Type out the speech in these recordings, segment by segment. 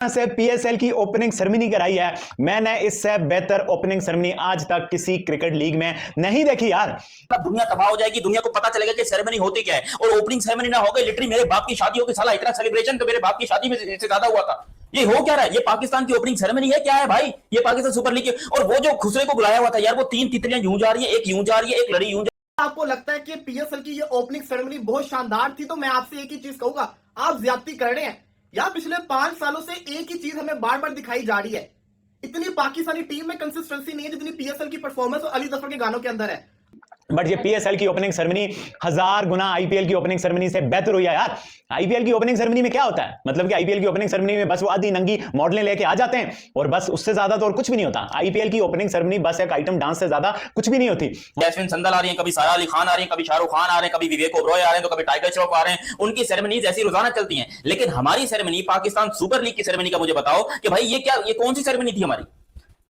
से पीएसएल की opening ceremony कराई है। मैंने इससे बेहतर ओपनिंग सेरेमनी आज तक किसी क्रिकेट लीग में नहीं देखी यार। दुनिया तबाह हो जाएगी, दुनिया को पता चलेगा कि सेरेमनी होती क्या है। और ओपनिंग सेरेमनी ना हो गई, लिटरली मेरे बाप की शादी होगी साला, इतना सेलिब्रेशन तो मेरे बाप की शादी में से ज्यादा हुआ था। ये हो क्या रहा है? ये पाकिस्तान की ओपनिंग सेरेमनी है क्या है भाई? ये पाकिस्तान सुपर लीग की। और वो जो खुसरे को बुलाया हुआ था यार, वो 3 तितलियां यूं जा रही है, एक यूं जा रही है, एक लड़ी यूं। आपको लगता है कि पीएसएल की ये ओपनिंग सेरेमनी बहुत शानदार थी, तो मैं आपसे एक ही चीज कहूंगा, आप ज्यादती कर रहे हैं यार। पिछले 5 सालों से एक ही चीज हमें बार बार दिखाई जा रही है, इतनी पाकिस्तानी टीम में कंसिस्टेंसी नहीं है जितनी पीएसएल की परफॉर्मेंस और अली जफर के गानों के अंदर है। बट ये पीएसएल की ओपनिंग सेरेमनी 1000 गुना आईपीएल की ओपनिंग सेरेमनी से बेहतर हुई है यार। आईपीएल की ओपनिंग सेरेमनी में क्या होता है, मतलब कि आईपीएल की ओपनिंग सेरेमनी में बस वो आधी नंगी मॉडलें लेके आ जाते हैं और बस उससे ज्यादा तो और कुछ भी नहीं होता। आईपीएल की ओपनिंग सेरेमनी बस एक आइटम डांस से ज्यादा कुछ भी नहीं होती। जैस्मिन संदल आ रही है, कभी सारा अली खान आ रही है, कभी शाहरुख खान आ रहे हैं, कभी विवेक ओबरॉय आ रहे हैं, तो कभी टाइगर श्रॉफ आ रहे हैं। उनकी सेरेमनीज ऐसी रोजाना चलती हैं। लेकिन हमारी सेरेमनी, पाकिस्तान सुपर लीग की सेरेमनी का मुझे बताओ कि भाई ये क्या, ये कौन सी सेरेमनी थी हमारी?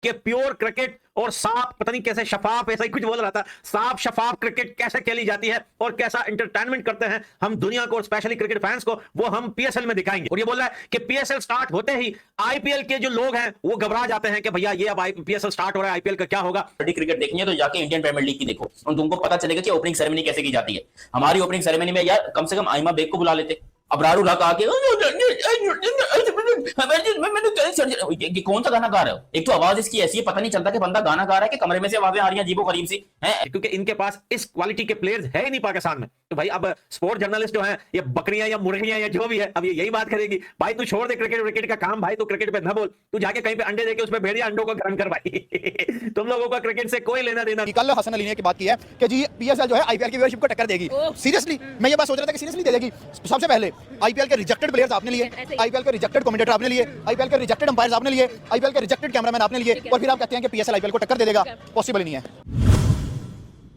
कि प्योर क्रिकेट और साफ, पता नहीं कैसे शफाफ, ऐसा ही कुछ बोल रहा था, साफ शफाफ क्रिकेट कैसे खेली जाती है और कैसा एंटरटेनमेंट करते हैं हम दुनिया को और स्पेशली क्रिकेट फैंस को, वो हम पीएसएल में दिखाएंगे। और ये बोल रहा है कि पीएसएल स्टार्ट होते ही आईपीएल के जो लोग हैं वो घबरा जाते हैं कि भैया ये अब पीएसएल स्टार्ट हो रहा है, आईपीएल का क्या होगा। क्रिकेट देखनी है तो जाके इंडियन प्रीमियर लीग की देखो और तुमको पता चलेगा कि ओपनिंग सेरेमनी कैसे की जाती है। हमारी ओपनिंग सेरेमनी में यार कम से कम आइमा बेग को बुला लेते, अबरार उल्लाह आके ये कौन सा गाना गा रहे हो? एक तो आवाज इसकी ऐसी है, पता नहीं चलता कि बंदा गाना गा रहा है कि कमरे में से आवाजें आ रही हैं अजीबो गरीब सी हैं। क्योंकि इनके पास इस क्वालिटी के प्लेयर्स है ही नहीं पाकिस्तान में। तो भाई अब स्पोर्ट जर्नलिस्ट जो है, ये बकरियां या मुर्गियां या जो भी है, अब ये यही बात करेगी, भाई तू छोड़ दे क्रिकेट का काम, भाई तू क्रिकेट पे ना बोल, तू जाके कहीं पे अंडे देके उसमें भेड़िया अंडों को गर्म कर भाई। तुम लोगों का क्रिकेट से कोई लेना देना। कल हसन अली ने की बात की है कि जी पीएसएल जो है आईपीएल की व्यूअरशिप को टक्कर देगी। सीरियसली मैं ये बात सोच रहा था कि सीरियसली दे देगी। सबसे पहले आईपीएल के रिजेक्टेड प्लेयर्स आपने लिए, आईपीएल के रिजेक्टेड कमेंटेटर आपने लिए, आईपीएल के रिजेक्टेड अंपायर्स आपने लिए, आईपीएल के रिजेक्टेड कैमरामैन आपने लिए, और फिर आप कहते हैं कि पीएसएल आईपीएल को टक्कर दे देगा। पॉसिबल ही नहीं है।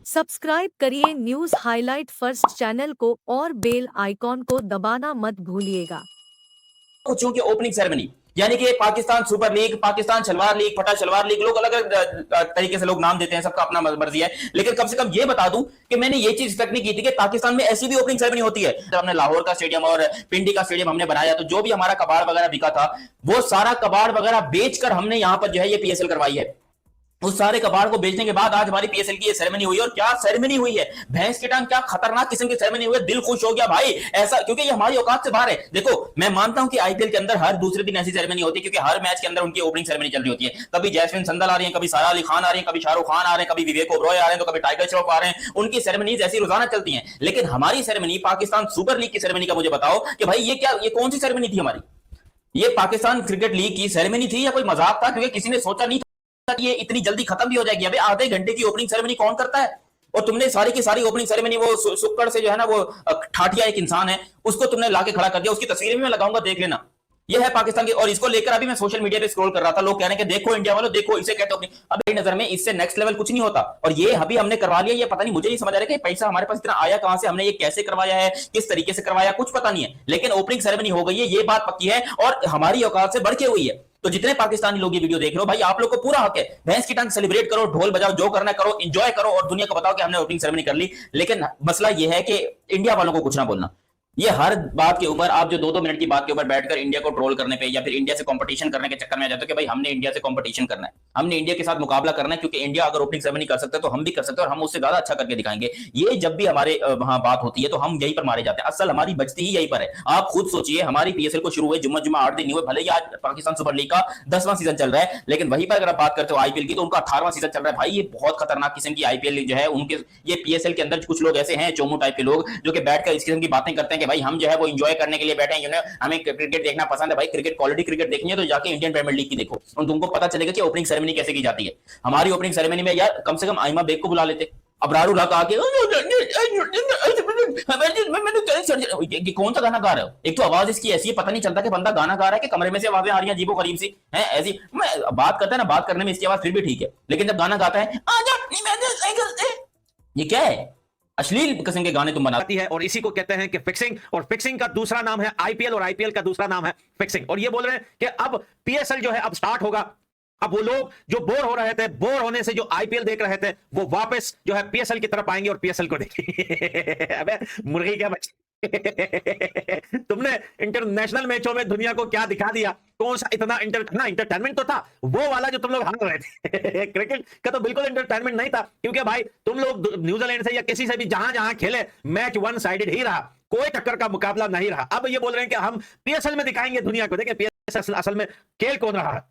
सब्सक्राइब करिए न्यूज हाईलाइट फर्स्ट चैनल को और बेल आइकॉन को दबाना मत भूलिएगा। चूंकि ओपनिंग सेरेमनी यानी कि Pakistan super league, Pakistan shalwar league, फटा शलवार लीग, लोग अलग अलग तरीके से लोग नाम देते हैं, सबका अपना मर्जी है। लेकिन कम से कम ये बता दूं कि मैंने ये चीज तक नहीं की थी कि पाकिस्तान में ऐसी भी ओपनिंग सेरेमनी होती है। जब हमने लाहौर का स्टेडियम और पिंडी का स्टेडियम हमने बनाया, तो जो भी हमारा कबाड़ वगैरह बिका था, वो सारा कबाड़ वगैरह बेचकर हमने यहाँ पर जो है ये पीएसएल करवाई है। उस सारे कबाड़ को बेचने के बाद आज हमारी पीएसएल की ये सेरेमनी हुई है। और क्या सेरेमनी हुई है, भैंस की टांग, क्या खतरनाक किस्म की सेरेमनी हुई है। दिल खुश हो गया भाई ऐसा, क्योंकि ये हमारी औकात से बाहर है। देखो मैं मानता हूं कि आईपीएल के अंदर हर दूसरे दिन ऐसी सेरेमनी होती है, क्योंकि हर मैच के अंदर उनकी ओपनिंग सेरेमनी चल रही होती है। कभी जैस्मिन संदल आ रही है, कभी सारा अली खान आ रही है, कभी शाहरुख खान आ रहे हैं, कभी विवेक ओबरॉय आ रहे हैं, तो कभी टाइगर श्रॉफ आ रहे हैं। उनकी सेरेमनीज ऐसी रोजाना चलती हैं। लेकिन हमारी सेरेमनी, पाकिस्तान सुपर लीग की सेरेमनी का मुझे बताओ कि भाई ये क्या, ये कौन सी सेरेमनी थी हमारी? ये पाकिस्तान क्रिकेट लीग की सेरेमनी थी या कोई मजाक था? क्योंकि किसी ने सोचा नहीं ये इतनी जल्दी खत्म भी हो जाएगी। अबे आधे घंटे की ओपनिंग सेरेमनी कौन करता है? और तुमने सारी की सारी ओपनिंग सेरेमनी, वो सुक्कड़ से जो है ना, वो ठाटिया एक इंसान है, उसको तुमने लाके खड़ा कर दिया। उसकी तस्वीरें भी मैं लगाऊंगा, देख लेना। यह है पाकिस्तान की। और इसको लेकर अभी मैं सोशल मीडिया पे स्क्रॉल कर रहा था, लोग कह रहे हैं कि देखो इंडिया वालों, देखो इसे कहते हो। अब मेरी नजर में इससे नेक्स्ट लेवल कुछ नहीं होता। और ये अभी हमने करवा लिया, ये पता नहीं, मुझे नहीं समझ आ रहा है कि पैसा हमारे पास इतना आया कहां से, हमने ये कैसे करवाया है, किस तरीके से करवाया, कुछ पता नहीं है। लेकिन ओपनिंग सेरेमनी हो गई है, ये बात पक्की है, और हमारी औकात से बढ़ के हुई है। तो जितने पाकिस्तानी लोग ये वीडियो देख रहे हो भाई, आप लोग को पूरा हक है, भैंस की टांग सेलिब्रेट करो, ढोल बजाओ, जो करना करो, एंजॉय करो, और दुनिया को बताओ कि हमने ओपनिंग सेरेमनी कर ली। लेकिन मसला ये है कि इंडिया वालों को कुछ ना बोलना। ये हर बात के ऊपर आप जो 2-2 मिनट की बात के ऊपर बैठकर इंडिया को ट्रोल करने पे या फिर इंडिया से कंपटीशन करने के चक्कर में आ जाते हो कि भाई हमने इंडिया से कंपटीशन करना है, हमने इंडिया के साथ मुकाबला करना है, क्योंकि इंडिया अगर ओपनिंग सेरेमनी कर सकता है तो हम भी कर सकते हैं, और हम उससे ज्यादा अच्छा करके दिखाएंगे। ये जब भी हमारे वहां बात होती है तो हम यहीं पर मारे जाते हैं। असल हमारी बचती ही यहीं पर है। आप खुद सोचिए, हमारी पीएसएल को शुरू हुए जुम्मा 8 दिन नहीं हुए, भले ही आज पाकिस्तान सुपर लीग का 10वां सीजन चल रहा है, लेकिन वहीं पर अगर आप बात करते हो आईपीएल की, तो उनका 18वां सीजन चल रहा है। भाई ये बहुत खतरनाक किस्म की आईपीएल जो है उनके, ये पीएसएल के अंदर कुछ लोग ऐसे हैं चोमू टाइप के लोग, जो कि बैठकर इस किस्म की बातें करते हैं कि भाई हम जो है वो एंजॉय करने के लिए बैठे हैं, हमें क्रिकेट देखना पसंद है। भाई क्रिकेट, क्वालिटी क्रिकेट देखनी है तो जाके इंडियन प्रीमियर लीग की देखो और तुमको पता चलेगा कि ओपनिंग सेरेमनी कैसे की जाती है। हमारी ओपनिंग सेरेमनी में यार कम से कम आइमा बेग को बुला लेते, अबरार उल्लाह आके ये कौन सा गाना गा रहे हो? एक तो आवाज इसकी ऐसी है, पता नहीं चलता कि बंदा गाना गा रहा है कि कमरे में से आवाजें आ रही हैं अजीबो गरीब सी हैं। ऐसी मैं बात करता है ना, बात करने में इसकी आवाज फिर भी ठीक है, लेकिन जब गाना गाता है ये क्या है? अश्लील किस्म के गाने तुम बनाती है। और इसी को कहते हैं कि फिक्सिंग, और फिक्सिंग का दूसरा नाम है आईपीएल, और आईपीएल का दूसरा नाम है फिक्सिंग। और ये बोल रहे हैं कि अब पीएसएल जो है अब स्टार्ट होगा। अब वो लोग जो बोर हो रहे थे, बोर होने से जो आईपीएल देख रहे थे, वो वापस जो है पीएसएल की तरफ आएंगे और पीएसएल को देखेंगे। अबे मुर्गी क्या बच्चे तुमने इंटरनेशनल मैचों में दुनिया को क्या दिखा दिया, कौन सा इतना इंटरटेनमेंट तो था वो वाला जो तुम लोग हार रहे थे। क्रिकेट का तो बिल्कुल इंटरटेनमेंट नहीं था, क्योंकि भाई तुम लोग न्यूजीलैंड से या किसी से भी जहां जहां खेले मैच वन साइडेड ही रहा, कोई टक्कर का मुकाबला नहीं रहा। अब ये बोल रहे हैं कि हम पीएसएल में दिखाएंगे दुनिया को, देखिए पीएसएल असल में खेल कौन रहा है,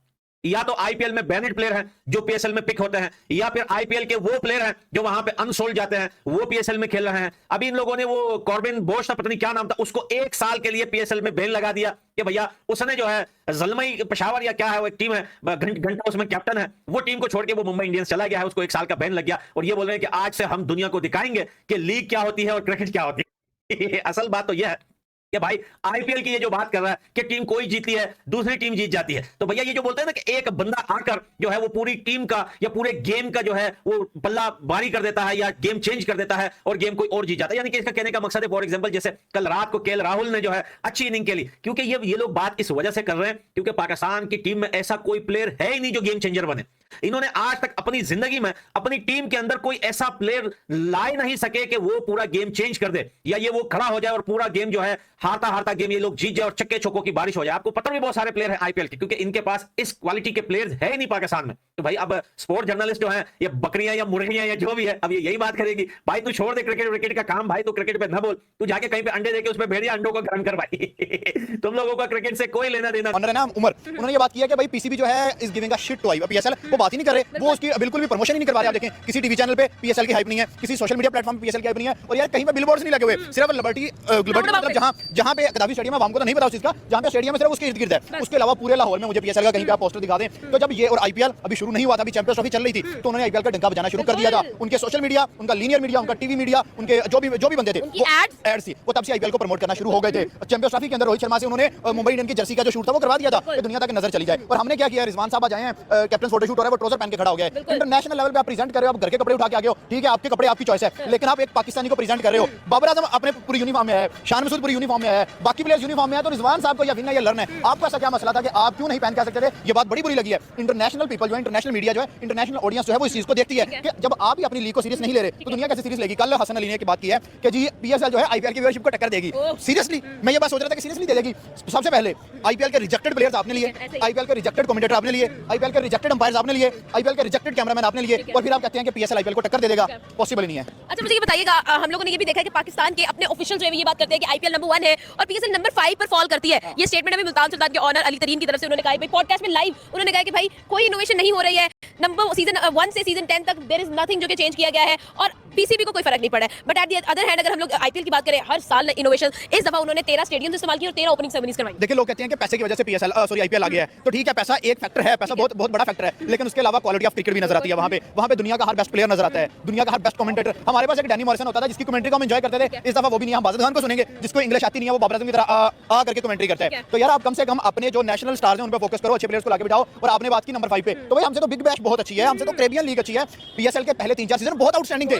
या तो आईपीएल में बैनेड प्लेयर हैं जो पीएसएल में पिक होते हैं, या फिर आईपीएल के वो प्लेयर हैं जो वहां पे अनसोल्ड जाते हैं, वो पीएसएल में खेल रहे हैं। अभी इन लोगों ने वो कॉर्बिन बोश था, पता नहीं क्या नाम था, उसको 1 साल के लिए पीएसएल में बैन लगा दिया कि भैया उसने जो है जलमई पेशावर या क्या है वो एक टीम है, घंटा उसमें कैप्टन है, वो टीम को छोड़ के वो मुंबई इंडियंस चला गया है, उसको 1 साल का बैन लग गया। और ये बोल रहे हैं कि आज से हम दुनिया को दिखाएंगे कि लीग क्या होती है और क्रिकेट क्या होती है। असल बात तो यह है कि भाई आईपीएल की ये जो बात कर रहा है कि टीम कोई जीती है दूसरी टीम जीत जाती है, तो भैया ये जो बोलते हैं ना कि एक बंदा आकर जो है वो पूरी टीम का या पूरे गेम का जो है वो बल्ला बारी कर देता है या गेम चेंज कर देता है और गेम कोई और जीत जाता है। यानी कि इसका कहने का मकसद है, फॉर एग्जांपल जैसे कल रात को केएल राहुल ने जो है अच्छी इनिंग खेली, क्योंकि ये लोग बात इस वजह से कर रहे हैं क्योंकि पाकिस्तान की टीम में ऐसा कोई प्लेयर है ही नहीं जो गेम चेंजर बने। इन्होंने आज तक अपनी जिंदगी में अपनी टीम के अंदर कोई ऐसा प्लेयर ला नहीं सके कि वो पूरा गेम चेंज कर दे, या ये वो खड़ा हो जाए और पूरा गेम जो है हारता हारता गेम ये लोग जीत जाए और चक्के चौकों की बारिश हो जाए। आपको पता भी बहुत सारे प्लेयर हैं आईपीएल के, क्योंकि इनके पास इस क्वालिटी के प्लेयर्स है ही नहीं पाकिस्तान में। तो भाई अब स्पोर्ट जर्नलिस्ट जो है ये बकरियां या मुर्गियां या जो भी है अब ये यही बात करेगी, भाई तू छोड़ दे क्रिकेट का काम, भाई तू क्रिकेट पे न बोल, तू जाके कहीं पे अंडे देके उसमें भेड़िया अंडों को गर्म कर भाई। तुम लोगों का क्रिकेट से कोई लेना देना। ऑनर है ना उमर, उन्होंने ये बात किया कि भाई पीसीबी जो है इस giving a shit to PSL, वो बात ही नहीं कर रहे, वो उसकी बिल्कुल भी प्रमोशन ही नहीं करवा रहे। आप देखें किसी टीवी चैनल पे पीएसएल की हाइप नहीं है, किसी सोशल मीडिया प्लेटफॉर्म पे पीएसएल की हाइप नहीं है, और यार कहीं पे बिलबोर्ड्स नहीं लगे हुए, सिर्फ लिबर्टी मतलब जहां पे गद्दाफी स्टेडियम है, हमको तो नहीं पता उस चीज का, जहां पे स्टेडियम है सिर्फ उसके इर्द गिर्द है, उसके अलावा पूरे लाहौर में मुझे पीएसएल का कहीं का पोस्टर दिखा दें। तो जब ये और आईपीएल अभी शुरू नहीं हुआ था, अभी चैंपियंस ट्रॉफी चल रही थी, तो उन्होंने आईपीएल का डंका बजाना शुरू कर दिया था। उनके सोशल मीडिया, उनका लीनियर मीडिया, उनका टीवी मीडिया, उनके जो भी बंदे थे एड्स थी, वो तब से आईपीएल को प्रमोट करना शुरू हो गए थे। चैंपियंस ट्रॉफी के अंदर रोहित शर्मा से उन्होंने मुंबई इंडियन की जर्सी का जो शूट था वो करवा दिया था कि दुनिया तक नजर चली जाए। और हमने क्या किया, रिजवान साहब आ जाए हैं, कैप्टन फोटो शूट हो रहा है, वो ट्राउजर पहन के खड़ा हो गया है। इंटरनेशनल लेवल पे आप प्रेजेंट कर रहे हो, आप घर के कपड़े उठा के आ गए हो, ठीक है, आपके कपड़े आपकी चॉइस है, लेकिन आप एक पाकिस्तानी को प्रेजेंट कर रहे हो। बाबर आजम अपने पूरी यूनिफॉर्म में है, शान मसूद पूरी यूनिफॉर्म में है, बाकी प्लेयर्स यूनिफॉर्म में है, तो रिजवान साहब को या विन है या लर्न है। आपको ऐसा क्या मसला था कि आप क्यों नहीं पहन के आ सकते थे? ये बात बड़ी बुरी लगी है। इंटरनेशनल पीपल जो है, इंटरनेशनल मीडिया जो है, इंटरनेशनल ऑडियंस जो है वो इस चीज को देखती है कि जब आप ही अपनी लीग को सीरियस नहीं ले रहे तो दुनिया कैसे सीरियस लेगी। कल हसन अली ने की बात की है कि जी पीएसएल जो है आईपीएल की व्यूअरशिप को टक्कर देगी। सीरियसली मैं ये बात सोच रहा था कि सीरियसली दे देगी। सबसे पहले आईपीएल के रिजेक्टेड प्लेयर्स आपने लिए, आईपीएल के रिजेक्टेड कमेंटेटर आपने लिए, आईपीएल के रिजेक्टेड अंपायर्स आपने लिए, आईपीएल के रिजेक्टेड कैमरामैन आपने लिए, और फिर आप कहते हैं कि पीएसएल आईपीएल को टक्कर दे देगा। पॉसिबल नहीं है। अच्छा मुझे ये बताइएगा, हम लोगों ने ये भी देखा है कि पाकिस्तान के अपने ऑफिशियल जो है ये बात करते हैं कि आईपीएल नंबर 1 है और पीएसएल नंबर 5 पर फॉल करती है। ये स्टेटमेंट अभी मुल्तान सुल्तान के ऑनर अली तरीन की तरफ से उन्होंने कहा है, पॉडकास्ट में लाइव उन्होंने कहा कि भाई कोई इनोवेशन नहीं हो रही है, नंबर सीजन 1 से सीजन 10 तक देयर इज नथिंग जो कि चेंज किया गया है और पीसीबी को कोई फर्क नहीं पड़ा है। But at the other hand अगर हम लोग आईपीएल की बात करें, हर साल इनोवेशन, इस दफा उन्होंने 13 स्टेडियम इस्तेमाल किए और 13 ओपनिंग सेरेमनीज करवाई। देखिए लोग कहते हैं कि पैसे की वजह से पीएसएल आईपीएल आ गया है, तो ठीक है पैसा एक फैक्टर है, पैसा बहुत बड़ा फैक्टर है, लेकिन उसके अलावा क्वालिटी ऑफ क्रिकेट भी नजर आती है। वहां पे दुनिया का हर बेस्ट प्लेयर नजर आता है, दुनिया का हर बेस्ट कमेंटेटर। हमारे पास एक डैनी मॉरिसन होता था जिसकी कमेंट्री को हम एंजॉय करते थे, इस दफा वो भी नहीं। हम बादल खान को सुनेंगे जिसको इंग्लिश आती नहीं है, वो बाबर आजम की तरह आ करके कमेंट्री करता है। तो यार आप कम से कम अपने जो नेशनल स्टार्स हैं उन पर फोकस करो, अच्छे प्लेयर्स को लाके बिठाओ। और आपने बात की नंबर 5 पे, तो भाई हमसे तो बिग बैश बहुत अच्छी है, हमसे तो कैरेबियन लीग अच्छी है। पीएसएल के पहले 3-4 सीजन बहुत आउटस्टैंडिंग थे।